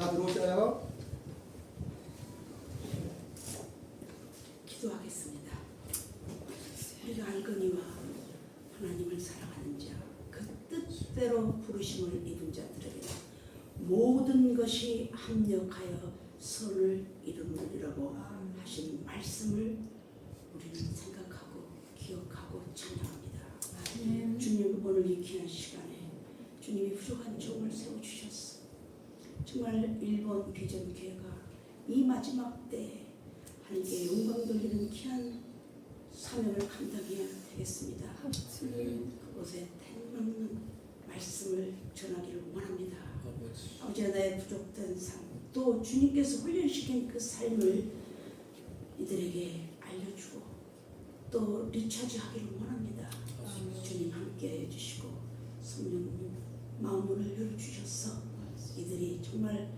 다 들어오셔요. 기도하겠습니다. 우리가 알거니와 하나님을 사랑하는 자, 그 뜻대로 부르심을 입은 자들에게 모든 것이 합력하여 선을 이루느니라고 하신 말씀을 우리는 생각하고 기억하고 찬양합니다. 주님, 오늘 이 귀한 시간에 주님이 부족한 종을 세워주셨어. 정말 일본 비전교회가 이 마지막 때에 하나님께 영광 돌리는 귀한 사명을 감당해야 되겠습니다. 그곳에 태어나는 말씀을 전하기를 원합니다. 아버지, 나의 부족된 삶, 또 주님께서 훈련시킨 그 삶을 이들에게 알려주고 또 리차지하기를 원합니다. 주님 함께 해주시고 성령님 마음문을 열어주셔서 이들이 정말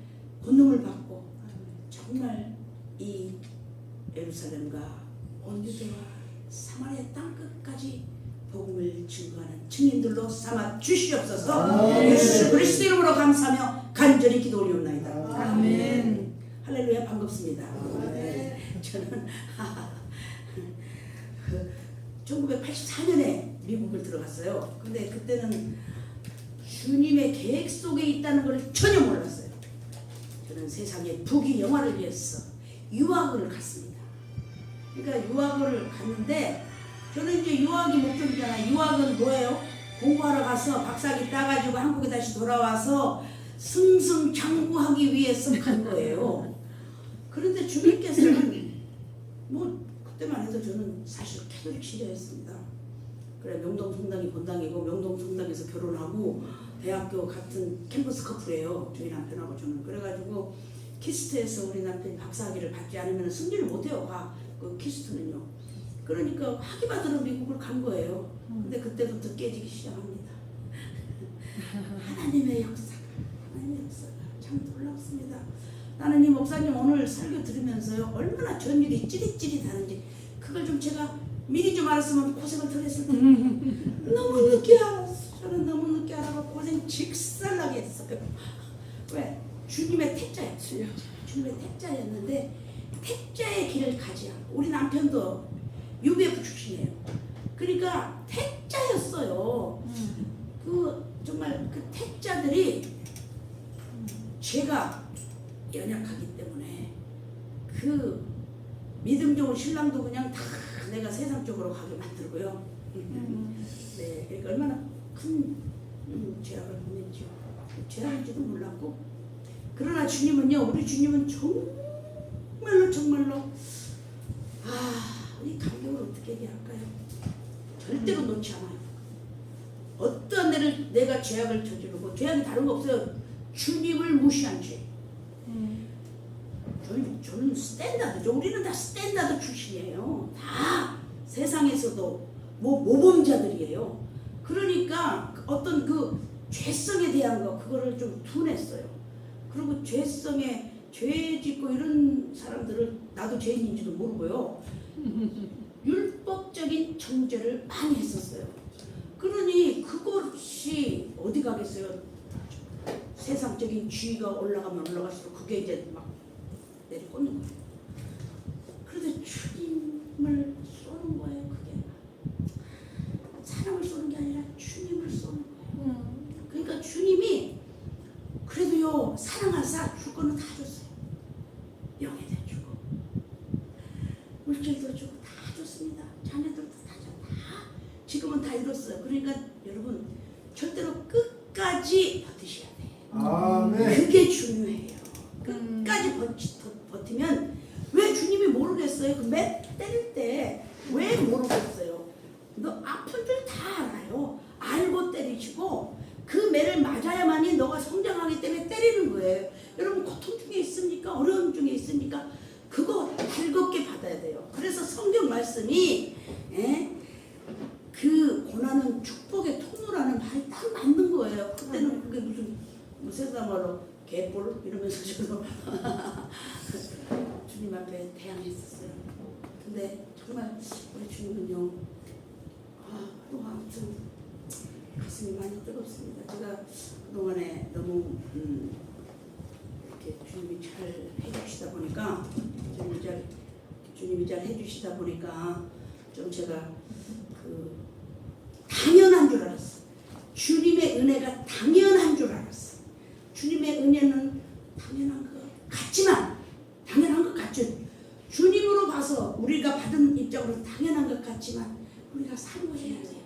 권능을 받고 정말 이 예루살렘과 온 유대와 사마리아 땅 끝까지 복음을 증거하는 증인들로 삼아 주시옵소서. 예수 그리스도 이름으로 감사하며 간절히 기도 올리옵나이다. 아멘. 할렐루야. 반갑습니다. 저는 1984년에 미국을 들어갔어요. 근데 그때는 주님의 계획 속에 있다는 걸 전혀 몰랐어요. 저는 세상의 부귀영화를 위해서 유학을 갔습니다. 그러니까 유학을 갔는데 저는 이제 유학이 목적이잖아요. 유학은 뭐예요? 공부하러 가서 박사학위 따가지고 한국에 다시 돌아와서 승승장구하기 위해서 간 거예요. 그런데 주님께서는 뭐 그때만 해도 저는 사실 캐톨릭 신자였습니다. 그래, 명동 성당이 본당이고 명동 성당에서 결혼하고 대학교 같은 캠퍼스 커플이에요. 저희 남편하고 저는. 그래가지고 키스트에서 우리 남편이 박사학위를 받지 않으면 승진을 못해요. 그 키스트는요. 그러니까 학위 받으러 미국을 간 거예요. 근데 그때부터 깨지기 시작합니다. 하나님의 역사가 참 놀랍습니다. 나는 이 목사님 오늘 설교 들으면서요, 얼마나 전율이 찌릿찌릿하는지 그걸 좀 제가 미리 좀 알았으면 고생을 덜 했을 텐데 너무 늦게 알았어. 저는 너무 늦게 알아서 고생 직살나게 했어요. 왜? 주님의 택자였어요. 주님의 택자였는데 택자의 길을 가지 않고, 우리 남편도 UBF 출신이에요. 그러니까 택자였어요. 정말 그 택자들이 제가 연약하기 때문에 그 믿음 좋은 신랑도 그냥 다 내가 세상 쪽으로 가게 만들고요. 네, 그러니까 얼마나 큰 죄악을 범했죠. 죄악인지도 몰랐고. 그러나 주님은요, 우리 주님은 정말로 이 감격을 어떻게 얘기할까요? 절대로 놓지 않아요. 어떤 내가 죄악을 저지르고, 죄악이 다른 거 없어요. 주님을 무시한 죄. 저는 스탠다드죠. 우리는 다 스탠다드 출신이에요. 다 세상에서도 모범자들이에요. 그러니까 어떤 그 죄성에 대한 거, 그거를 좀 둔했어요. 그리고 죄성에 죄 짓고 이런 사람들을 나도 죄인인지도 모르고요. 율법적인 정죄를 많이 했었어요. 그러니 그것이 어디 가겠어요? 세상적인 지위가 올라가면 올라갈수록 그게 이제 막 내리꽂는 거예요. 그런데 주님을 쏘는 거예요. 그게 사람을 쏘는 게 아니라 주님을 쏘는 거예요. 그러니까 주님이 그래도요, 사랑하사 줄 거는 다 줬어요. 명예도 주고 물질도 주고 다 줬습니다. 자녀들도 다 지금은 다 이뤘어요. 그러니까 여러분 절대로 끝까지 버티셔야 돼요. 아멘. 그게 중요해요. 끝까지 버티면, 왜 주님이 모르겠어요? 그 매 때릴 때 왜 모르겠어요? 너 아픈 줄 다 알아요. 알고 때리시고 그 매를 맞아야만이 너가 성장하기 때문에 때리는 거예요. 여러분, 고통 중에 있습니까? 어려움 중에 있습니까? 그거 즐겁게 받아야 돼요. 그래서 성경 말씀이 그 고난은 축복의 통로라는 말이 딱 맞는 거예요. 그때는 그게 무슨 세상말로 개뿔 이러면서 저도 주님 앞에 대항했었어요. 근데 정말 우리 주님은요, 또 아무튼 가슴이 많이 뜨겁습니다. 제가 그동안에 너무 이렇게 보니까 주님이 잘 해주시다 보니까 좀 제가 그 당연한 줄 알았어. 주님의 은혜가 당연한 줄 알았어. 주님의 은혜는 당연한 것 같지만 당연한 것 같죠. 주님으로 봐서 우리가 받은 입장으로 당연한 것 같지만 우리가 사모해야 돼요.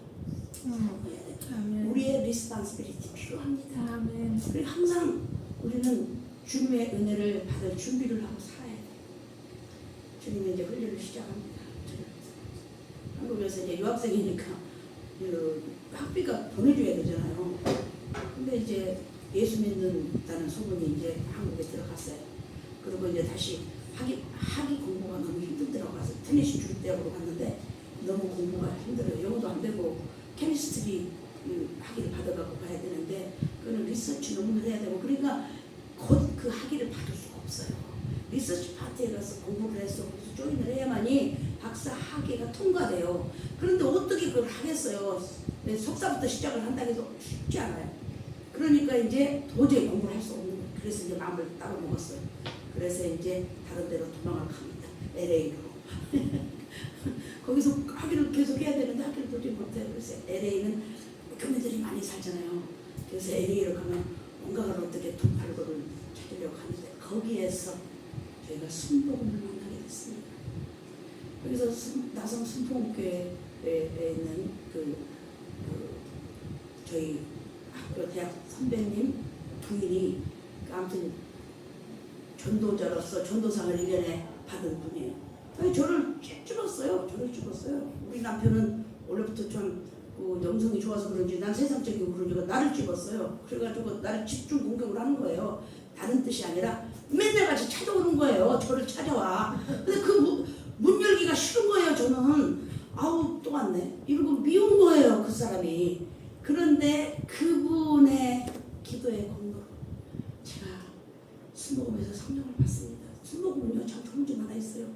사모해야 돼요. 아멘. 우리의 리스폰시빌리티 필요합니다. 아멘. 그리고 항상 우리는 주님의 은혜를 받을 준비를 하고 살아야 돼요. 주님이 이제 훈련을 시작합니다. 한국에서 이제 유학생이니까 그 학비가 보내줘야 되잖아요. 근데 이제 예수 믿는다는 소문이 이제 한국에 들어갔어요. 그리고 이제 다시 학위 공부가 너무 힘들더라고. 가서 테니시 주립대학으로 갔는데 너무 공부가 힘들어요. 영어도 안 되고 케미스트리 학위를 받아가고 가야 되는데 그거는 리서치 너무 해야 되고 그러니까 곧 그 학위를 받을 수가 없어요. 리서치 파트에 가서 공부를 해서 조인을 해야만이 박사 학위가 통과돼요. 그런데 어떻게 그걸 하겠어요? 석사부터 시작을 한다고 해서 쉽지 않아요. 그러니까 이제 도저히 공부를 할 수 없는 거예요. 그래서 이제 마음을 따로 먹었어요. 그래서 이제 다른 데로 도망을 갑니다. LA로. 거기서 학위를 계속 해야 되는데 학위를 도저히 못해요. 그래서 LA는 교민들이 많이 살잖아요. 그래서 LA로 가면 뭔가를 어떻게 돈 팔고를 찾으려고 하는데 거기에서 저희가 순복음을 만나게 됐습니다. 거기서 나성 순복음교회에 있는 저희 학교 대학 선배님 부인이 아무튼 전도자로서 전도상을 1년에 받은 분이에요. 아니, 저를 찍었어요. 우리 남편은 원래부터 좀 영성이 좋아서 그런지 난 세상적이고 그런지 나를 찍었어요. 그래가지고 나를 집중 공격을 하는 거예요. 다른 뜻이 아니라 맨날 같이 찾아오는 거예요. 저를 찾아와. 근데 그 문 열기가 싫은 거예요. 저는 아우 또 왔네 이러고 미운 거예요. 그 사람이. 그런데 그분의 기도의 공로로 제가 순복음에서 성령을 받습니다. 순복음은요 참 좋은 점 하나 있어요.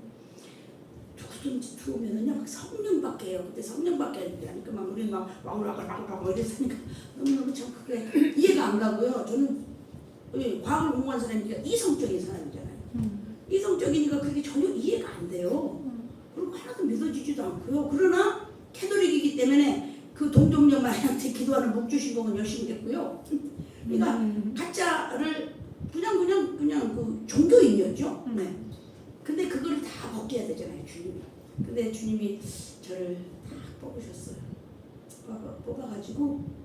누구든지 들어오면은요 막 성령밖에 해요. 그때 성령밖에 하니까 막 우리 막 와우라고 이랬으니까 너무너무 참 그게 이해가 안 가고요. 저는 과학을 공부한 사람이니까 이성적인 사람이잖아요. 이성적이니까 그게 전혀 이해가 안 돼요. 그리고 하나도 믿어지지도 않고요. 그러나 캐톨릭이기 때문에 그 동정녀 마리한테 기도하는 목주신공은 열심히 했고요. 그러니까 가짜를 그냥 그 종교인이었죠. 네. 근데 그걸 다 벗겨야 되잖아요, 주님이. 근데 주님이 저를 다 뽑으셨어요. 뽑아가지고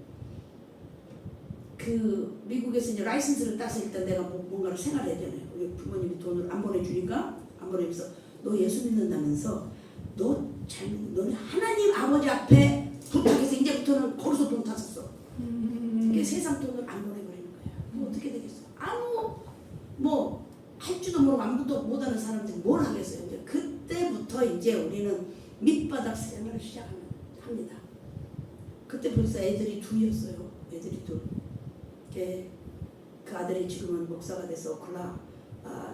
그 미국에서 이제 라이선스를 따서 일단 내가 뭔가를 생활해야 되잖아요. 우리 부모님이 돈을 안 보내주니까 안 보내면서 너 예수 믿는다면서 너는 하나님 아버지 앞에 부탁해서 이제부터는 거기서 돈 탔었어. 그게 세상 돈을 안 보내버리는 거예요. 그럼 어떻게 되겠어? 뭐 할지도 모르고 아무것도 못하는 사람들이 뭘 하겠어요. 이제 그때부터 이제 우리는 밑바닥 생활을 시작합니다. 그때 벌써 애들이 둘이었어요. 애들이 둘. 그 아들이 지금은 목사가 돼서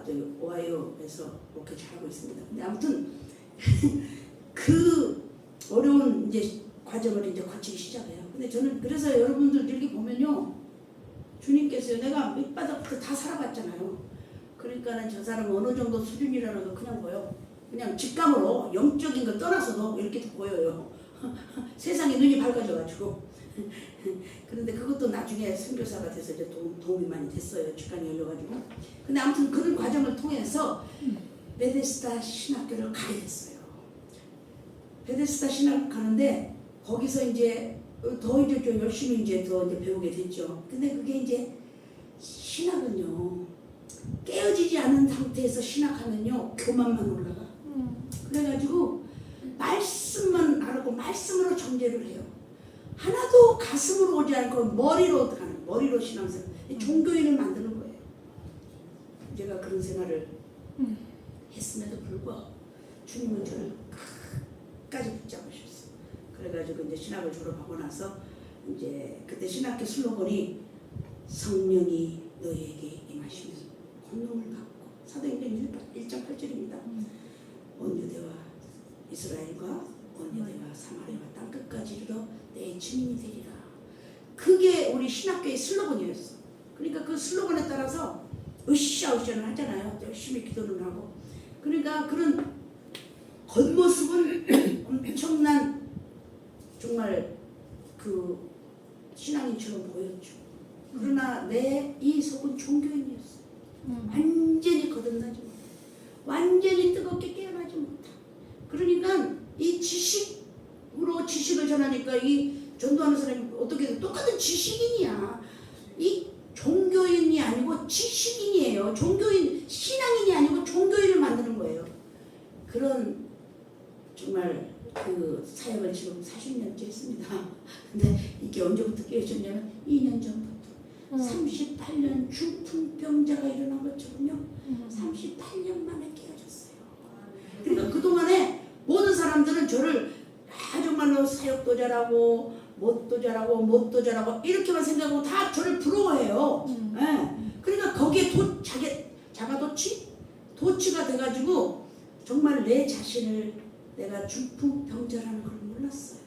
저기 오하이오에서 목회 잘하고 있습니다. 근데 아무튼 그 어려운 이제 과정을 이제 거치기 시작해요. 근데 저는 그래서 여러분들 이렇게 보면요, 주님께서요, 내가 밑바닥부터 다 살아봤잖아요. 그러니까는 저 사람은 어느 정도 수준이라는 거 그냥 보여. 그냥 직감으로 영적인 걸 떠나서도 이렇게 보여요. 세상에 눈이 밝아져가지고. 그런데 그것도 나중에 선교사가 돼서 이제 도움이 많이 됐어요. 직관이 열려가지고. 근데 아무튼 그런 과정을 통해서 베데스다 신학교를 가게 됐어요. 베데스다 신학 가는데 거기서 이제 더 이제 좀 열심히 이제 더 이제 배우게 됐죠. 근데 그게 이제 신학은요, 깨어지지 않은 상태에서 신학하면요 교만만 올라가. 그래가지고 말씀만 알고 말씀으로 정죄를 해요. 하나도 가슴으로 오지 않고 머리로 신앙생활, 종교인을 만드는 거예요. 제가 그런 생활을 했음에도 불구하고 주님은 저를 끝까지 붙잡으셨어. 그래가지고 이제 신학을 졸업하고 나서 이제 그때 신학교 슬로건이 성령이 너희에게 임하시면 권능을 갖고, 사도행전 1장 8절입니다. 온 유대와 이스라엘과 온 유대와 사마리아와 땅 끝까지 이르러 내 증인이 되리라. 그게 우리 신학교의 슬로건이었어. 그러니까 그 슬로건에 따라서 으쌰 푸시아웃을 하잖아요. 열심히 기도를 하고. 그러니까 그런 겉모습은 엄청난 정말 그 신앙인처럼 보였죠. 그러나 내 이 속은 종교인이었어요. 완전히 거듭나지 못해. 완전히 뜨겁게 깨어나지 못해. 그러니까 이 지식으로 지식을 전하니까 이 전도하는 사람이 어떻게 똑같은 지식인이야. 이 종교인이 아니고 지식인이에요. 종교인, 신앙인이 아니고 종교인을 만드는 거예요. 그런 정말 그 사역을 지금 40년째 했습니다. 근데 이게 언제부터 깨어졌냐면 2년 전부터 38년 중풍병자가 일어난 것처럼요. 38년 만에 깨어졌어요. 그러니까 그동안에 모든 사람들은 저를 정말로 사역도 잘하고 뭣도 잘하고 뭣도 잘하고 이렇게만 생각하고 다 저를 부러워해요. 네. 그러니까 거기에 도치가 돼가지고 정말 내 자신을 내가 중풍병자라는 걸 몰랐어요.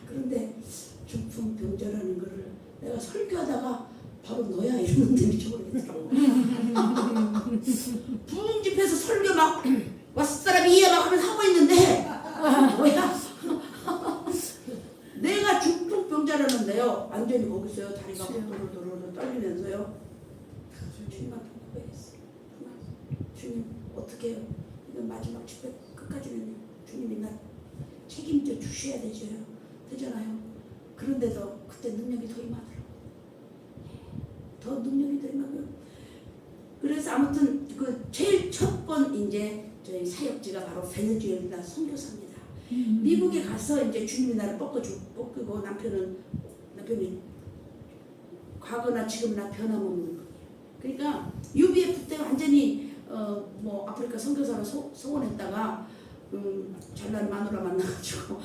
그런데 중풍병자라는 거를 내가 설교하다가 바로 너야 이러는데 미쳐버리겠더라고. 부흥집에서 설교 막 왓사람이야 막 하면서 하고 있는데 뭐야? 내가 중풍병자라는데요. 완전히 거기서요. 다리가 도로도로 떨리면서요. 주님한테 고백했어요. 주님 어떻게 해요? 이건 마지막 집회 끝까지는 주님이 나 책임져 주셔야 되잖아요. 그런데도 그때 능력이 더 임하더라고요. 더 능력이 더 임하고요. 그래서 아무튼 그 제일 첫 번 이제 저희 사역지가 바로 베네수엘라 선교사입니다. 미국에 가서 이제 주님이 나를 뻗고 남편이 과거나 지금이나 변함없는 거예요. 그러니까 UBF 때 완전히 뭐 아프리카 선교사로 소원했다가 잘난 마누라 만나가지고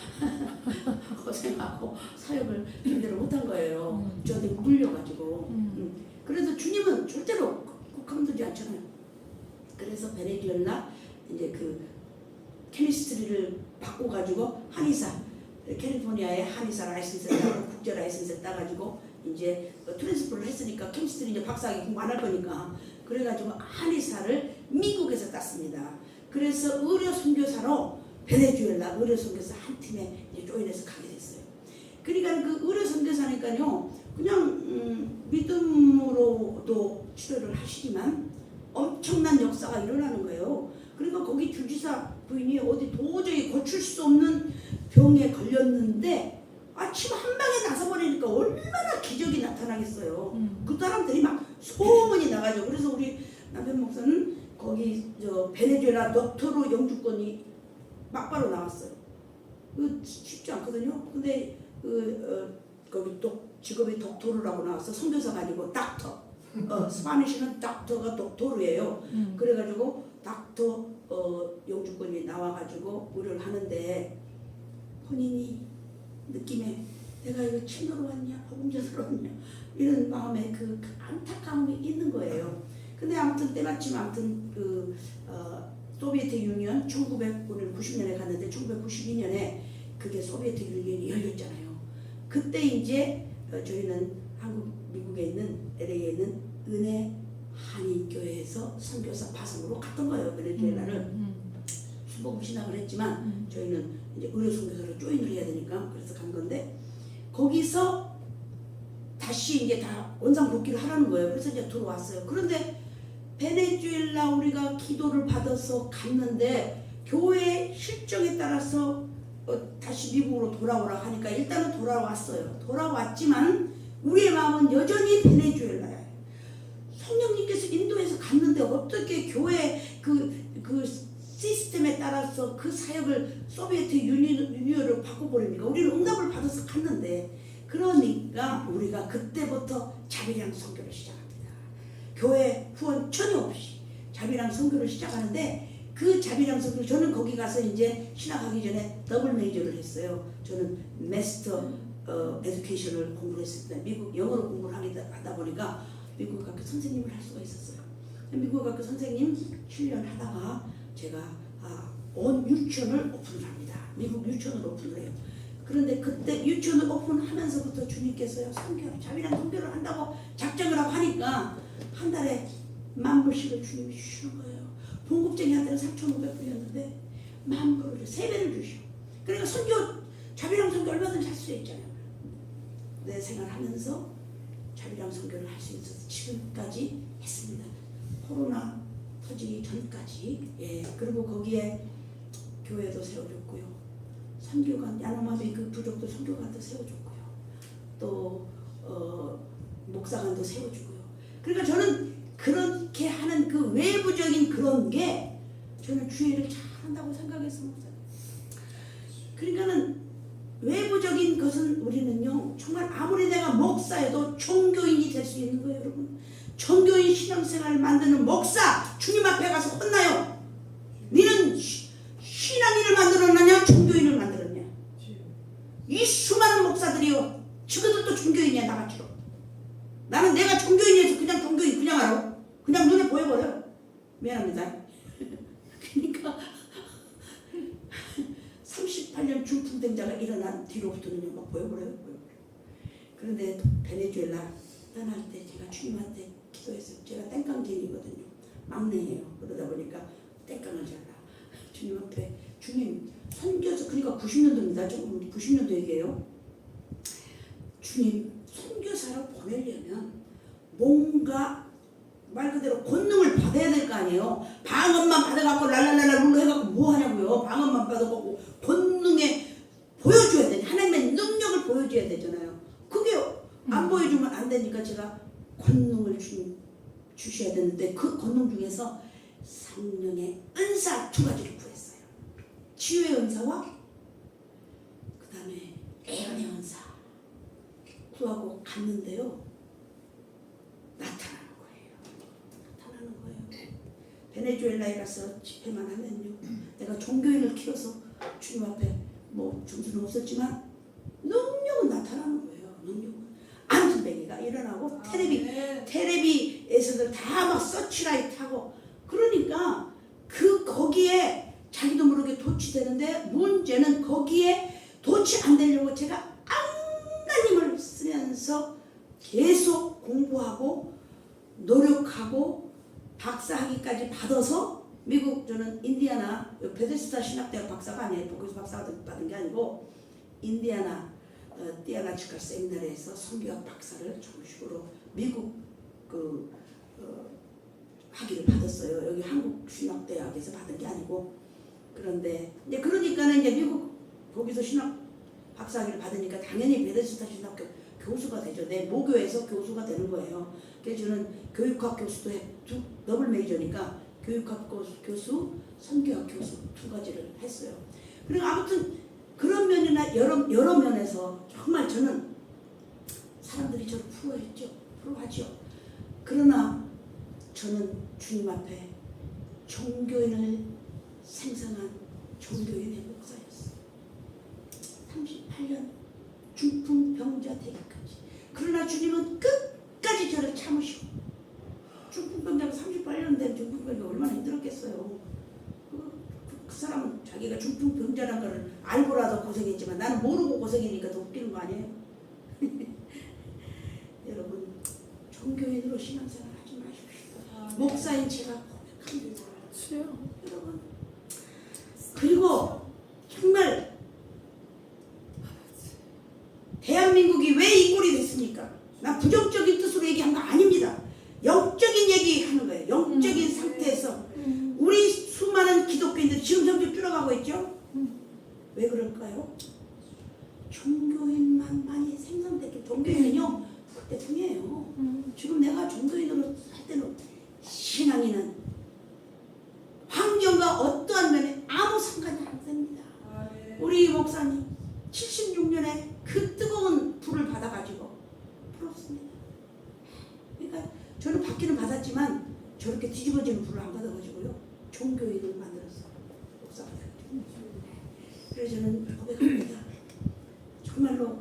고생하고 사역을 제대로 못한 거예요. 저한테 물려가지고. 그래서 주님은 절대로 그만두지 않잖아요. 그래서 베네수엘라 이제 그 케미스트리를 바꿔가지고 한의사, 캘리포니아의 한의사 라이센스를 따고 국제 라이센스를 따가지고 이제 트랜스퍼를 했으니까 케미스트리 이제 박사학위 공부 안 할 거니까 그래가지고 한의사를 미국에서 땄습니다. 그래서 의료 선교사로 베네수엘라 의료 선교사 한 팀에 이제 조인해서 가게 됐어요. 그러니까 그 의료 선교사니까요, 그냥 믿음으로도 치료를 하시지만 엄청난 역사가 일어나는 거예요. 그러니까 거기 주지사 부인이 어디 도저히 고칠 수 없는 병에 걸렸는데 아침 한 방에 나서버리니까 얼마나 기적이 나타나겠어요. 그 사람들이 막 소문이 나가죠. 그래서 우리 남편 목사는 거기 저 베네수엘라 덕토르 영주권이 막바로 나왔어요. 그 쉽지 않거든요. 근데 거기 또 직업이 덕토르라고 나왔어. 선교사가 아니고 닥터. 스파니시는 닥터가 덕토르예요. 그래가지고 닥터 영주권이 나와가지고 의료를 하는데 본인이 느낌에 내가 이거 친으로 왔냐 복음자로 왔냐 이런 마음에 그 안타까움이 있는 거예요. 근데 아무튼 때마침 그 소비에트 유니언 1990년에 갔는데 1992년에 그게 소비에트 유니언이 열렸잖아요. 그때 이제 저희는 미국에 있는 LA에 있는 은혜 한인교회에서 선교사 파송으로 갔던 거예요. 베네수엘라를 수복음 신학을 했지만 저희는 이제 의료 선교사로 조인을 해야 되니까 그래서 간 건데 거기서 다시 이제 다 원상 복귀를 하라는 거예요. 그래서 이제 들어왔어요. 그런데 베네수엘라 우리가 기도를 받아서 갔는데 교회 실정에 따라서 다시 미국으로 돌아오라 하니까 일단은 돌아왔어요. 돌아왔지만 우리의 마음은 여전히 베네수엘라예요. 성령님께서 인도해서 갔는데 어떻게 교회 그 시스템에 따라서 그 사역을 소비에트 유니언으로 바꿔버립니까? 우리는 응답을 받아서 갔는데 그러니까 우리가 그때부터 자비랑 선교를 시작합니다. 교회 후원 전혀 없이 자비랑 선교를 시작하는데 그 자비랑 선교를 저는 거기 가서 이제 신학하기 전에 더블 메이저를 했어요. 저는 마스터 에듀케이션을 공부를 했을 때 미국 영어로 공부를 하다 보니까 미국 학교 선생님을 할 수가 있었어요. 미국 학교 선생님 7년 하다가 제가 온 유치원을 오픈을 합니다. 미국 유치원을 오픈을 해요. 그런데 그때 유치원을 오픈하면서부터 주님께서요 자비랑 선교를 한다고 작정을 하고 하니까 한 달에 10,000불씩을 주님이 주시는 거예요. 봉급쟁이한테는 3,500불이었는데 10,000불을 3배를 주셔. 그러니까 선교, 자비랑 선교 얼마든지 할 수 있잖아요. 내 생활하면서 자비랑 선교를 할 수 있어서 지금까지 했습니다. 코로나 터지기 전까지. 예. 그리고 거기에 교회도 세워줬고요. 선교관, 야노마비 그 부족도 선교관도 세워줬고요. 또 목사관도 세워주고요. 그러니까 저는 그렇게 하는 그 외부적인 그런 게 저는 주의를 잘한다고 생각해서 목사님. 그러니까는 외부적인 것은 우리는요 정말 아무리 내가 목사여도 종교인이 될 수 있는 거예요, 여러분. 종교인 신앙생활을 만드는 목사 주님 앞에 가서 혼나요. 너는 신앙인을 만들었느냐 종교인을 만들었냐. 이 수많은 목사들이요 지금도 종교인이야 나같이로. 나는 내가 종교인이어서 그냥 종교인 그냥 알아. 그냥 눈에 보여버려. 미안합니다. 그러니까 38년 중풍병자가 일어난 뒤로부터는 막 보여버려요. 그런데 베네수엘라 떠날 때 제가 주님한테 기도했어요. 제가 땡깡쟁이거든요. 막내예요. 그러다 보니까 땡깡을 잘라. 주님 앞에 주님 선교사 그러니까 90년도입니다. 조금 90년도 얘기예요. 주님 선교사로 보내려면 뭔가 말 그대로 권능을 받아야 될 거 아니에요. 방언만 받아갖고 랄랄랄라 룰루 해갖고 뭐 하냐고요. 방언만 받아갖고 권능에 보여줘야 돼. 하나님의 능력을 보여줘야 되잖아요. 그게 안 보여주면 안 되니까 제가 권능을 주셔야 되는데 그 권능 중에서 성령의 은사 2가지를 구했어요. 치유의 은사와 그 다음에 예언의 은사 구하고 갔는데요. 나타나는 거예요. 베네수엘라에 가서 집회만 하면요. 내가 종교인을 키워서 주님 앞에 뭐 점수는 없었지만 능력은 나타나는 거예요. 능력은. 암순뱅이가 일어나고 텔레비에서도 다 막 서치라이트 하고 그러니까 거기에 자기도 모르게 도취되는데 문제는 거기에 도취 안 되려고 제가 하나님을 쓰면서 계속 공부하고 노력하고 박사학위까지 받아서 미국 저는 인디아나 베데스다 신학대학 박사가 아니에요. 거기서 박사 받은 게 아니고 인디아나 띠아나치카 세미나리에서 선교학 박사를 정식으로 미국 학위를 받았어요. 여기 한국 신학대학에서 받은 게 아니고 그런데 이제 그러니까는 이제 미국 거기서 신학 박사학위를 받으니까 당연히 베데스다 신학교 교수가 되죠. 내 모교에서 교수가 되는 거예요. 그래서 저는 교육학 교수도 더블 메이저니까 교육학 교수, 선교학 교수 2가지를 했어요. 그리고 아무튼 그런 면이나 여러 면에서 정말 저는 사람들이 저를 부러워하죠. 그러나 저는 주님 앞에 종교인을 생성한 종교인의 목사였어요. 38년 중풍병자 되기까지. 그러나 주님은 끝까지 저를 참으시고 중풍병자가 38년 된 중풍병자가 얼마나 힘들었겠어요. 그 사람은 자기가 중풍병자라는 걸 알고라도 고생했지만 나는 모르고 고생이니까 더 웃기는 거 아니에요? 여러분 종교인으로 신앙생활 하지 마십시오. 목사인 제가 고백합니다. 여러분 그리고 정말 대한민국이 왜 이 꼴이 됐습니까? 나 부정적인 뜻으로 얘기한 거 아닙니다. 영적인 얘기하는 거예요. 영적인 상태에서 우리 수많은 기독교인들이 지금 점점 줄어가고 있죠? 왜 그럴까요? 종교인만 많이 생성됐죠. 종교인은요 대통이에요. 지금 내가 종교인으로 할 때는 신앙인은 환경과 어떠한 면에 아무 상관이 안 됩니다. 우리 목사님 76년에 그 뜨거운 불을 받아가지고 부럽습니다. 그러니까 저는 받기는 받았지만 저렇게 뒤집어지는 불을 안 받아가지고요 종교인을 만들었어요. 목사가 되었죠. 그래서 저는 고백합니다. 정말로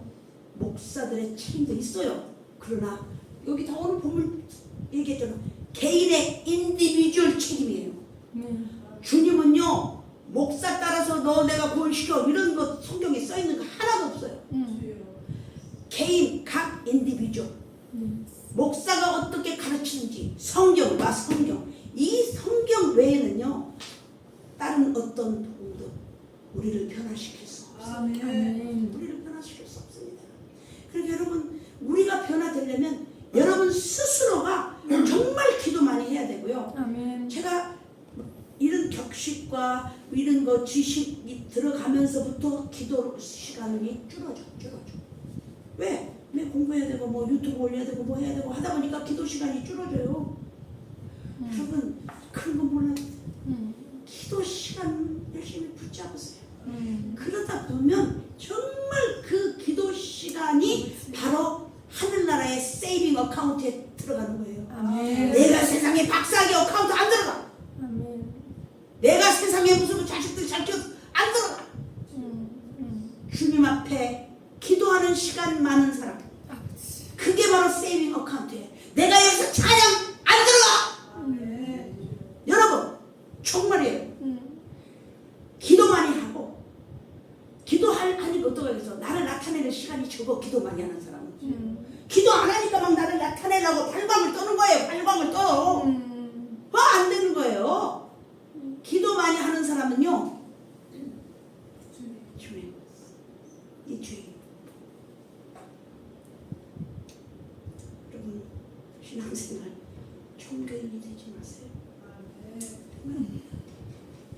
목사들의 책임도 있어요. 그러나 여기 다 오늘 보면 얘기했잖아요. 개인의 인디비주얼 책임이에요. 주님은요 목사 따라서 너 내가 구원시켜 이런 거 성경에 써있는 거 하나도 없어요. 개인 각 인디비주얼 목사가 어떻게 가르치는지 성경과 성경, 이 성경 외에는요 다른 어떤 도움도 우리를 변화시킬 수 없어요. 아멘. 우리를 변화시킬 수 없습니다. 그러니까 여러분, 우리가 변화되려면 여러분 스스로가 정말 기도 많이 해야 되고요. 아멘. 제가 이런 격식과 이런 거 지식이 들어가면서부터 기도 시간이 줄어져. 왜 공부해야 되고 뭐 유튜브 올려야 되고 뭐 해야 되고 하다 보니까 기도 시간이 줄어져요. 여러분, 그런 거 몰라요. 기도 시간 열심히 붙잡으세요. 그러다 보면 정말 그 기도 시간이 바로 하늘나라의 세이빙 어카운트에 들어가는 거예요. 아멘. 내가 세상에 박사학위 어카운트 안 들어가. 아멘. 내가 세상에 무슨 자식들 잘 키워서 안 들어가. 주님 앞에 기도하는 시간 많은 사람, 아버지. 그게 바로 세이빙 어카운트예요. 내가 여기서 찬양 안 들어가. 아멘. 여러분, 정말이에요. 기도 많이 하고 기도하니까 어떡하겠어. 나를 나타내는 시간이 적어. 기도 많이 하는 사람은 기도 안 하니까 막 나를 나타내려고 발광을 떠는 거예요. 발광을 떠. 안 되는 거예요. 기도 많이 하는 사람은요, 주님, 이 주님. 여러분, 신앙생활 종교인이 되지 마세요.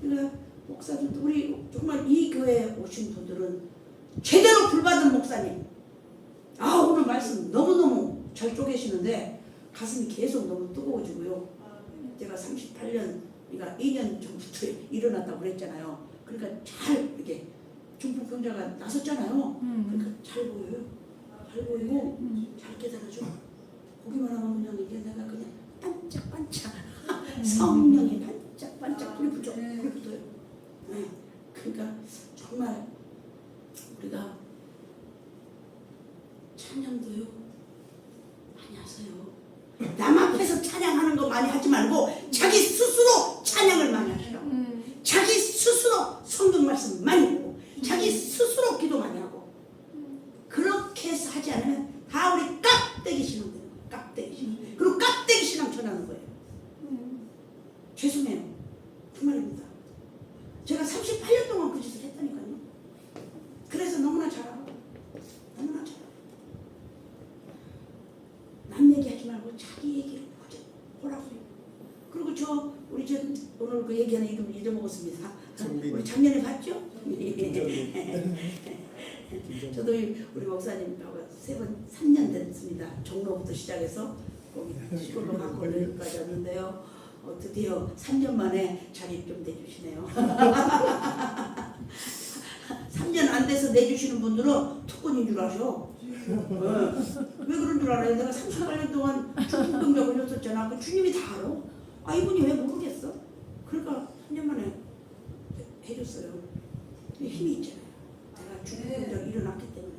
그러니까 목사들도, 우리 정말 이 교회에 오신 분들은 제대로 불받은 목사님, 오늘 말씀 너무너무 잘 쪼개시는데 가슴이 계속 너무 뜨거워지고요. 제가 38년, 그러니까 2년 전부터 일어났다고 그랬잖아요. 그러니까 잘 이렇게 중풍병자가 나섰잖아요. 그러니까 잘 보여요. 잘 보이고 잘 깨달아줘. 보기만 하면 그냥 이게 내가 그냥 반짝반짝 성령이 반짝반짝 불이 붙어요. 네. 그러니까 정말 우리가 찬양도요 많이 하세요. 남 앞에서 찬양하는 거 많이 하지 말고 자기 스스로 찬양을 많이 하시라고. 자기 스스로 성경 말씀 많이 보고 자기 스스로 기도 많이 하고, 그렇게 해서 하지 않으면 다 우리 깍대기 신앙 되는 거예요. 깍대기 신앙. 그리고 깍대기 신앙 전하는 거예요. 죄송해요. 그 말입니다. 제가 38년 동안 그 짓을 했다니까요. 그래서 너무나 잘 알아. 너무나 잘 알아. 남 얘기하지 말고 자기 얘기를 보라고요. 그리고 우리 오늘 그 얘기하는 이름 잊어먹었습니다. 우리 작년에 봤죠? 저도 우리 목사님하고 3년 됐습니다. 종로부터 시작해서 거기 시골로 가고 여기까지 왔는데요. 드디어 3년 만에 자리 좀 내주시네요. 3년 안 돼서 내주시는 분들은 특권인 줄 아셔. 왜 그런 줄 알아요? 내가 38년 동안 중풍병자 걸렸었잖아. 그 주님이 다 알아. 이분이 왜 모르겠어? 그러니까 3년 만에 해줬어요. 힘이 있잖아요. 내가 중풍병자 일어났기 때문에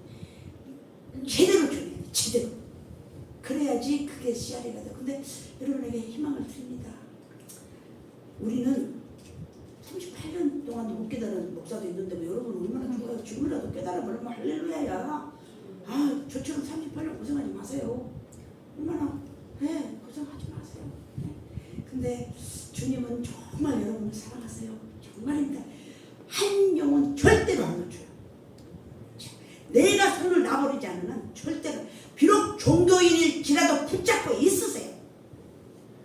제대로 줘야 돼. 제대로. 그래야지 그게 씨알이가 돼. 근데 여러분에게 희망을 드립니다. 우리는 38년 동안도 못 깨달은 목사도 있는데 뭐 여러분 얼마나 좋아요. 지금이라도 깨달아버리면 할렐루야야. 저처럼 38년 고생하지 마세요. 얼마나 고생하지 마세요. 근데 주님은 정말 여러분을 사랑하세요. 정말입니다. 한 영혼 절대로 안 놓쳐요. 내가 손을 놔버리지 않는 한 절대로. 비록 종교인일지라도 붙잡고 있으세요.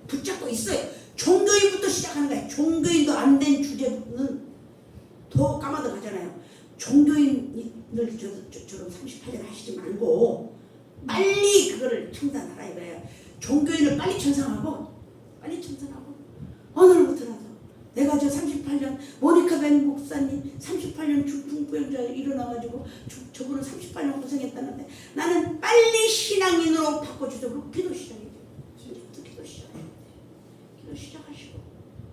붙잡고 있어요. 종교인부터 시작하는 거예요. 종교인도 안 된 주제는 더 까마득 하잖아요. 종교인을 저처럼 38년 하시지 말고 빨리 그거를 청산하라 이거예요. 종교인을 빨리 청산하고 오늘부터라도 내가 저 38년 모니카 벤 목사님 38년 중풍병자 일어나가지고 저분은 38년 고생했다는데 나는 빨리 신앙인으로 바꿔주세요. 그리고 기도 시작해요. 기도 시작해요. 기도 시작하시고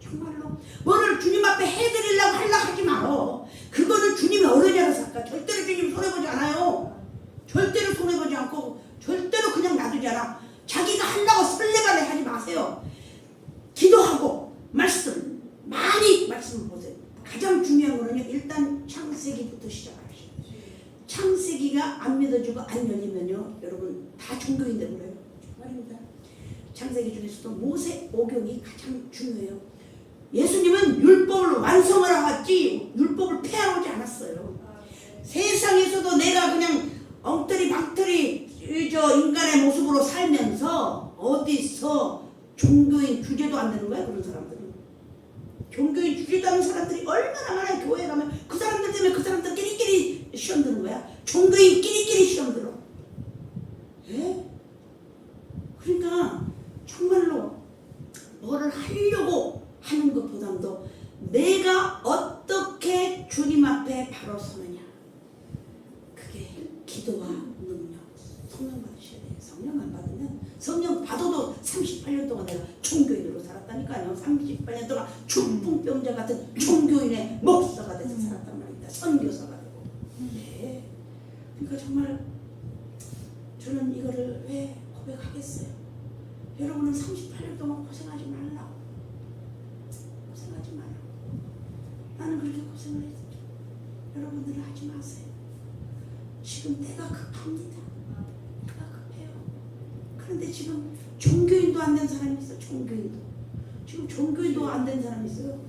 정말로 뭐를 주님 앞에 해드리려고 하지 마요. 그거는 주님이 어른이라서 할까. 절대로 주님 손해보지 않아요. 절대로 손해보지 않고 절대로 그냥 놔두지 않아. 자기가 한다고 설레발레 하지 마세요. 기도하고 많이 말씀을 보세요. 가장 중요한 거는요, 일단 창세기부터 시작하시죠. 창세기가 안 믿어지고 안 열리면요, 여러분 다 종교인 되버려요. 정말입니다. 창세기 중에서도 모세 오경이 가장 중요해요. 예수님은 율법을 완성하러 왔지 율법을 폐하러 오지 않았어요. 세상에서도 내가 그냥 엉터리 방터리 인간의 모습으로 살면서 어디서 종교인 주제도 안 되는 거야. 그런 사람들은 종교인 주제도 않는 사람들이 얼마나 많아. 교회 가면 그 사람들 때문에 그 사람들끼리 시험 드는 거야. 종교인끼리 시험 들어. 예? 그러니까 정말로 뭐를 하려고 하는 것보다도 내가 어떻게 주님 앞에 바로 서느냐, 그게 기도와 능력. 성령 받으셔야 돼요. 성령 안 받으면, 성령 받아도 38년 동안 내가 종교인으로 살았다니까요. 38년 동안 중풍병자 같은 종교인의 목사가 돼서 살았단 말입니다. 선교사가 되고. 네. 그러니까 정말 저는 이거를 왜 고백하겠어요? 여러분은 38년 동안 고생하지 말라고. 고생하지 말라고. 나는 그렇게 고생을 했어요. 여러분들은 하지 마세요. 지금 때가 급합니다. 때가 급해요. 그런데 지금 종교인도 안 된 사람이 있어요. 종교인도. 지금 종교인도 안 된 사람이 있어요.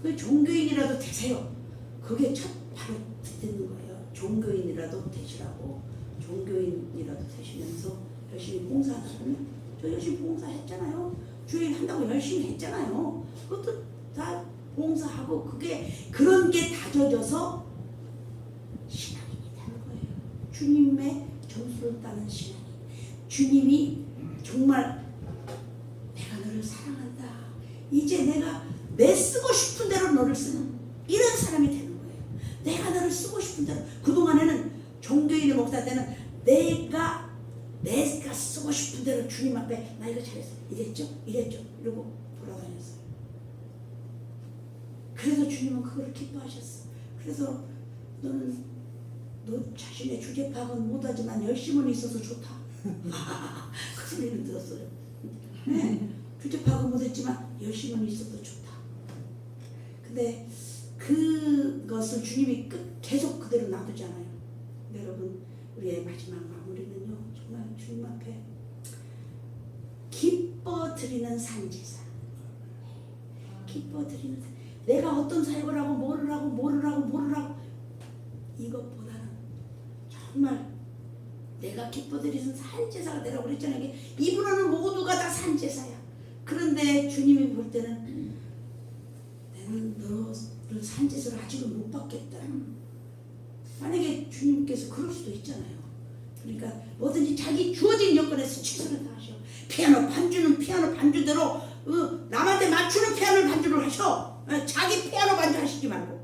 그 종교인이라도 되세요. 그게 첫 바로 듣는 거예요. 종교인이라도 되시라고. 종교인이라도 되시면서 열심히 봉사하다 보면, 저 열심히 봉사했잖아요. 주일 한다고 열심히 했잖아요. 그것도 다 봉사하고 그게 그런 게 다져져서 신앙인이 되는 거예요. 주님의 점수를 따는 신앙인. 주님이 정말 내가 너를 사랑한다. 이제 내가 내 쓰고 싶은 대로 너를 쓰는 이런 사람이 되는 거예요. 내가 너를 쓰고 싶은 대로. 그동안에는 종교인의 목사 때는 내가 쓰고 싶은 대로 주님 앞에 나 이거 잘했어. 이랬죠? 이러고 돌아다녔어요. 그래서 주님은 그걸 기뻐하셨어. 그래서 너는 너 자신의 주제 파악은 못하지만 열심은 있어서 좋다. 그 소리는 들었어요. 네. 주제 파악은 못했지만 열심은 있어도 좋다. 근데 그것을 주님이 계속 그대로 놔두잖아요. 여러분, 우리의 마지막 마무리는요, 정말 주님 앞에 기뻐 드리는 산제사. 기뻐 드리는 산. 내가 어떤 사역을 하고 뭐를 하고 이것보다는 정말 내가 기뻐 드리는 산제사가 되라고 그랬잖아요. 이분은 모두가 다 산제사야. 그런데 주님이 볼 때는 나는 너를 산제사를 아직은 못 받겠다. 만약에 주님께서 그럴 수도 있잖아요. 그러니까 뭐든지 자기 주어진 여건에서 최선을 다하셔. 피아노 반주는 피아노 반주대로 남한테 맞추는 피아노 반주를 하셔. 자기 피아노 반주 하시지 말고.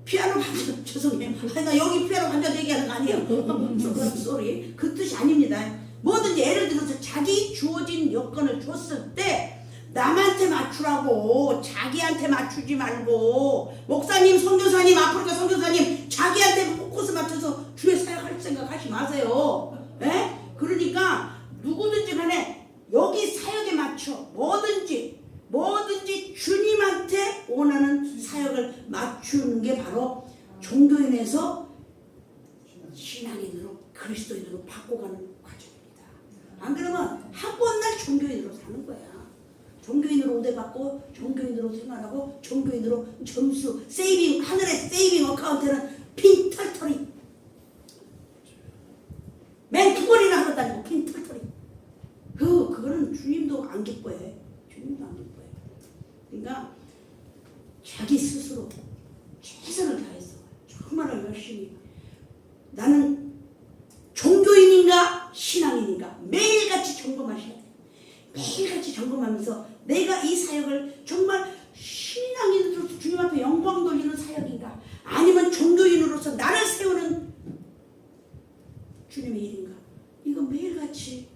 피아노 반주, 죄송해요. 나 여기 피아노 반주 얘기하는 거 아니에요. 쏘리. 그 뜻이 아닙니다. 뭐든지 예를 들어서 자기 주어진 여건을 줬을 때 남한테 맞추라고, 자기한테 맞추지 말고. 목사님, 선교사님, 아프리카 선교사님 자기한테 포커스 맞춰서 주의 사역할 생각 하지 마세요. 네? 그러니까 누구든지 간에 여기 사역에 맞춰 뭐든지 주님한테 원하는 사역을 맞추는 게 바로 종교인에서 신앙인으로, 그리스도인으로 바꿔가는 과정입니다. 안 그러면 한 번 날 종교인으로 사는 거야. 종교인으로 우대받고 종교인으로 생활하고 종교인으로 점수, 세이빙, 하늘의 세이빙 어카운트는 빈털터리. 맨 두 번이나 하러 다니고 빈털터리. 그거는 주님도 안 기뻐해. 주님도 안 기뻐해. 그러니까 자기 스스로 최선을 다해서 정말 열심히, 나는 종교인인가 신앙인인가 매일같이 점검하셔야 돼. 매일같이 점검하면서 내가 이 사역을 정말 신앙인으로서 주님 앞에 영광 돌리는 사역인가, 아니면 종교인으로서 나를 세우는 주님의 일인가, 이거 매일같이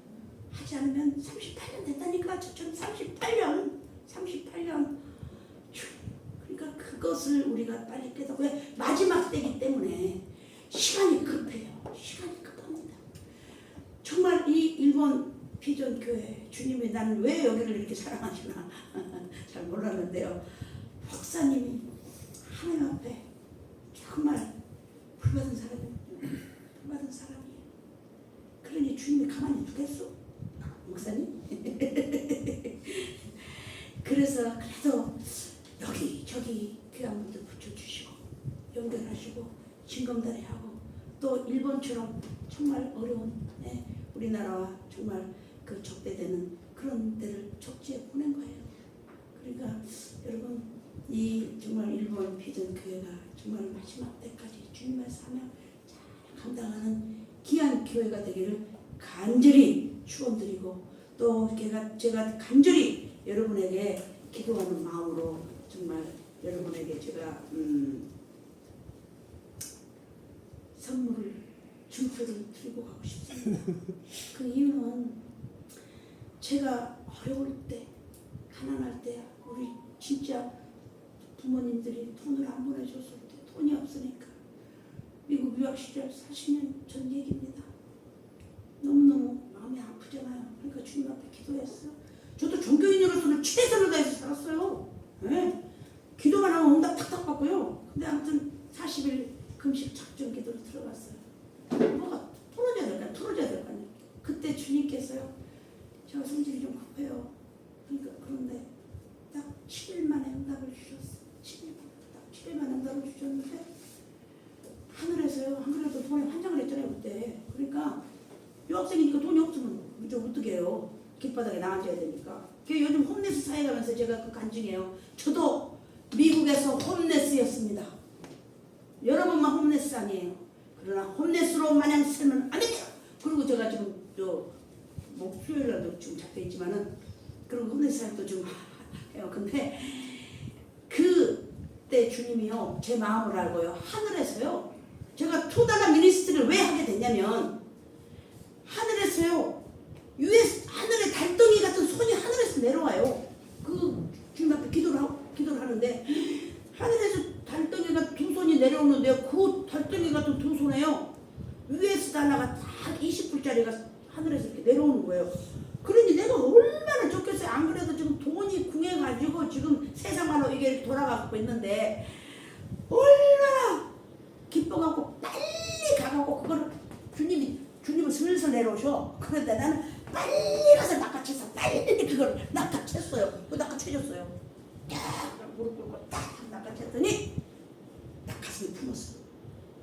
하지 않으면 38년 됐다니까. 저처럼 38년. 그러니까 그것을 우리가 빨리 깨닫고, 왜? 마지막 때이기 때문에 시간이 급해요. 시간이 급합니다. 정말 이 일본 비전 교회, 주님이 나는 왜 여기를 이렇게 사랑하시나 잘 몰랐는데요. 목사님이 하나님 앞에 정말 불받은 사람이에요. 그러니 주님이 가만히 두겠어? 목사님? 그래서 그래도 여기 저기 귀한 분들 붙여주시고 연결하시고 징검다리 하고 또 일본처럼 정말 어려운 우리나라와 정말 그 적대되는 그런 데를 적지에 보낸 거예요. 그러니까 여러분 이 정말 일본 비전 교회가 정말 마지막 때까지 주님의 사명 잘 감당하는 귀한 교회가 되기를 간절히 축원드리고 또 제가 간절히 여러분에게 기도하는 마음으로 정말 여러분에게 제가 선물을 증표를 드리고 가고 싶습니다. 그 이유는 제가 어려울 때 가난할 때 우리 진짜 부모님들이 돈을 안 보내줬을 때 돈이 없으니까 미국 유학 시절 40년 전 얘기입니다. 너무너무 마음이 아프잖아요. 그러니까 주님 앞에 기도했어요. 저도 종교인으로서는 최선을 다해서 살았어요. 네? 기도만 하면 응답 탁탁 받고요. 근데 아무튼 40일 금식 작정 기도로 들어갔어요. 뭐가 틀어져야 될 거 아니에요. 그때 주님께서요. 제가 성질이 좀 급해요. 그러니까 그런데 딱 7일 만에 응답을 주셨어요. 7일 만에 응답을 주셨는데 하늘에서요. 안 그래도 돈에 환장을 했잖아요. 그때. 그러니까 유학생이니까 돈이 없으면 좀 어떻게 해요. 길바닥에 나앉아야 되니까. 요즘 홈레스 사회 가면서 제가 그 간증해요. 저도 미국에서 홈레스였습니다. 여러분만 홈레스 아니에요. 그러나 홈레스로 마냥 살면 안 됩니다. 그리고 제가 지금 수요일날도 지금 잡혀있지만은 그리고 홈레스 사역도 좀 해요. 근데 그때 주님이요 제 마음을 알고요 하늘에서요 제가 $2 미니스트리를 왜 하게 됐냐면 하늘에서요 하늘에 달덩이 같은 손이 하늘에서 내려와요. 그 주님 앞에 기도를 하는데 하늘에서 달덩이가 두 손이 내려오는데 그 달덩이 같은 두 손에요 US 달러가 딱 20불짜리가 하늘에서 이렇게 내려오는 거예요. 그러니 내가 얼마나 좋겠어요. 안 그래도 지금 돈이 궁해가지고 지금 세상만으로 이게 이렇게 돌아가고 있는데 얼마나 기뻐갖고 빨리 가갖고 그걸 주님은 슬슬 내려오셔. 그런데 나는 빨리 가서 낚아챘어. 빨리 그걸 낚아챘어요. 그 낚아채줬어요. 딱 무릎 꿇고 딱 낚아챘더니 딱 가슴이 품었어.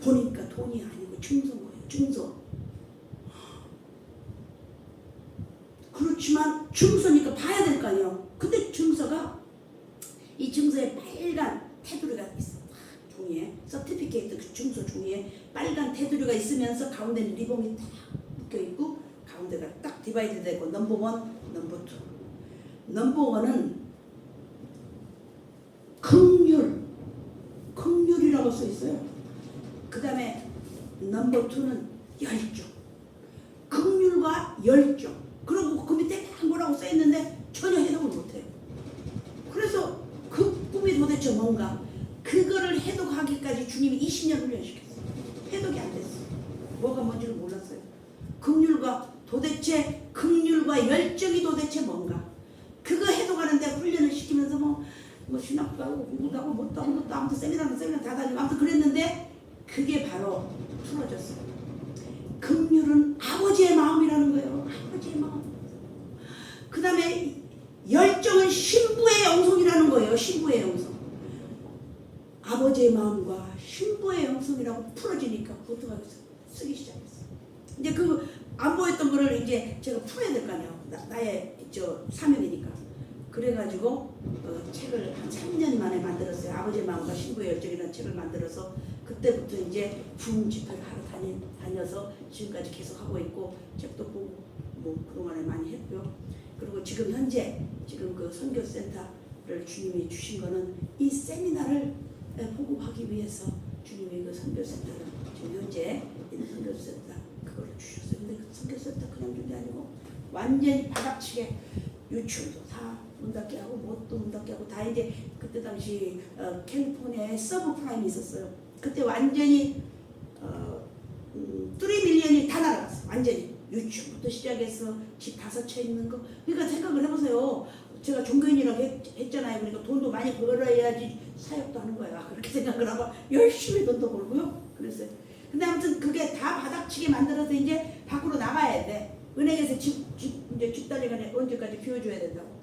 보니까 돈이 아니고 증서인 거예요. 증서. 그렇지만 증서니까 봐야 될 거 아니에요. 근데 증서가 이 증서에 빨간 테두리가 있어. 종이에 서티피케이트 그 증서 종이에 빨간 테두리가 있으면서 가운데 리본이 딱 묶여 있고 가운데가 딱 디바이드 되고 넘버 1, 넘버 2. 넘버 1은 긍휼이라고 써 있어요. 그 다음에 넘버 2는 열정. 긍휼과 열정. 그리고 그 밑에 뭐라고 써 있는데 전혀 해석을 못해요. 그래서 그 꿈이 도대체 뭔가 그거를 해독하기까지 주님이 20년 훈련시켰어요. 해독이 안 됐어요. 뭐가 뭔지를 몰랐어요. 긍휼과 열정이 도대체 뭔가 그거 해독하는데 훈련을 시키면서 뭐 신학도 하고 공부도 하고 뭣도 하고 아무튼 세미나 다 다니고 아무튼 그랬는데 그게 바로 풀어졌어요. 긍휼은 아버지의 마음이라는 거예요. 아버지의 마음. 그 다음에 열정은 신부의 영성이라는 거예요. 신부의 영성. 아버지의 마음과 신부의 영성이라고 풀어지니까 그것도 쓰기 시작했어요. 이제 그 안 보였던 거를 이제 제가 풀어야 될 거 아니에요. 나의 사명이니까. 그래가지고 책을 한 3년 만에 만들었어요. 아버지의 마음과 신부의 열정이라는 책을 만들어서 그때부터 이제 부흥 집회를 하러 다녀서 지금까지 계속 하고 있고 책도 보고 뭐 그동안에 많이 했고요. 그리고 지금 현재 그 선교센터를 주님이 주신 거는 이 세미나를 보급하기 위해서 주님이 그 선교센터를 지금 현재 있는 선교센터 그걸 주셨어요. 근데 그 선교센터 그냥 준 게 아니고 완전히 바닥치게 유치원도 다 문 닫게 하고 뭣도 문 닫게 하고 다 이제 그때 당시 캘리포니아에 서브프라임이 있었어요. 그때 완전히 3밀리언이 다 날아갔어. 완전히 유치원부터 시작해서 집 5채 있는 거. 그러니까 생각을 해보세요. 제가 종교인이라고 했잖아요. 그러니까 돈도 많이 벌어야지 사역도 하는 거야. 그렇게 생각을 하고 열심히 돈도 벌고요. 그랬어요. 근데 아무튼 그게 다 바닥치게 만들어서 이제 밖으로 나가야 돼. 은행에서 이제 집단위가 언제까지 비워줘야 된다고.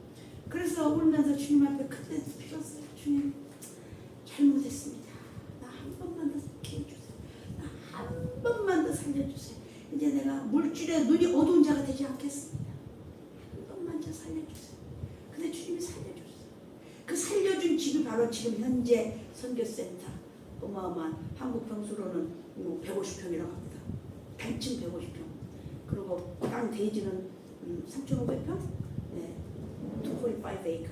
그래서 울면서 주님 앞에 그때 빌었어요. 주님 잘못했습니다. 나 한 번만 더 기회주세요. 나 한 번만 더 살려주세요. 이제 내가 물질에 눈이 어두운 자가 되지 않겠습니다. 한 번만 더 살려주세요. 근데 주님이 살려줬어요. 그 살려준 집이 바로 지금 현재 선교센터, 어마어마한 한국 평수로는 150평이라고 합니다. 100층 150평. 그리고 땅 대지는 3,500평? 네, 245 acre.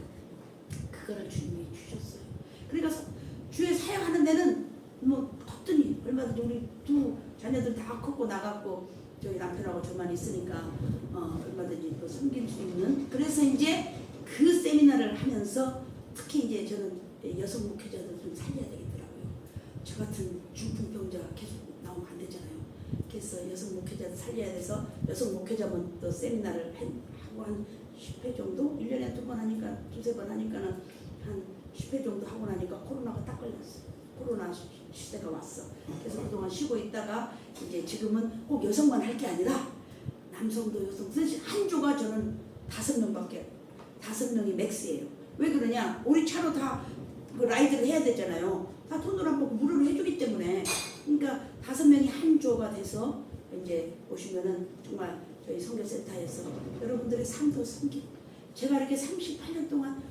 그거를 주님이 주셨어요. 그러니까 주에 사역하는 데는 뭐 컸더니 얼마든지 우리 두 자녀들 다 컸고 나갔고 저희 남편하고 저만 있으니까 얼마든지 또 섬길 수 있는. 그래서 이제 그 세미나를 하면서 특히 이제 저는 여성 목회자들 좀 살려야 되겠더라고요. 저 같은 중풍병자 계속 나오면 안 되잖아요. 그래서 여성 목회자들 살려야 돼서 여성 목회자분 또 세미나를 하고 한 10회 정도 1년에 2번 하니까 2-3번 하니까는 한 10회 정도 하고 나니까 코로나가 딱 걸렸어요. 코로나 시대가 왔어. 그래서 그동안 쉬고 있다가 이제 지금은 꼭 여성만 할 게 아니라 남성도 여성 한 조가 저는 5명이 맥스예요. 왜 그러냐? 우리 차로 다 그 라이드를 해야 되잖아요. 다 돈을 안 받고 무료로 해주기 때문에. 그러니까 5명이 한 조가 돼서 이제 오시면은 정말 저희 선교센터에서 여러분들의 삶도 섬기고, 제가 이렇게 38년 동안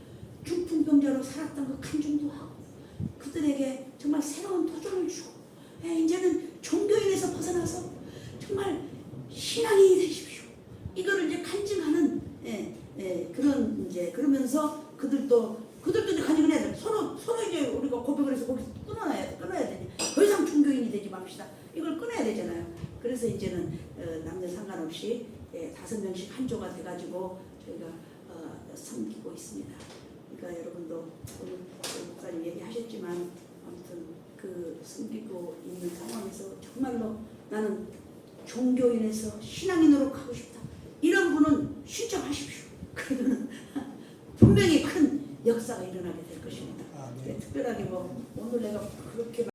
중풍병자로 살았던 그 간증도 하고 그들에게 정말 새로운 도전을 주고, 이제는 종교인에서 벗어나서 정말 신앙인이 되십시오. 이거를 이제 간증하는 그런 이제 그러면서 그들도 이제 간증을 해야 돼. 서로 이제 우리가 고백을 해서 거기서 끊어야 되니 더 이상 종교인이 되지 맙시다. 이걸 끊어야 되잖아요. 그래서 이제는 남녀 상관없이 5명씩 한 조가 돼가지고 저희가 섬기고 있습니다. 그러니까 여러분도 오늘 목사님 얘기하셨지만 아무튼 그 섬기고 있는 상황에서 정말로 나는 종교인에서 신앙인으로 가고 싶다. 이런 분은 신청하십시오. 그러면 분명히 큰 역사가 일어나게 될 것입니다. 특별하게 뭐 오늘 내가 그렇게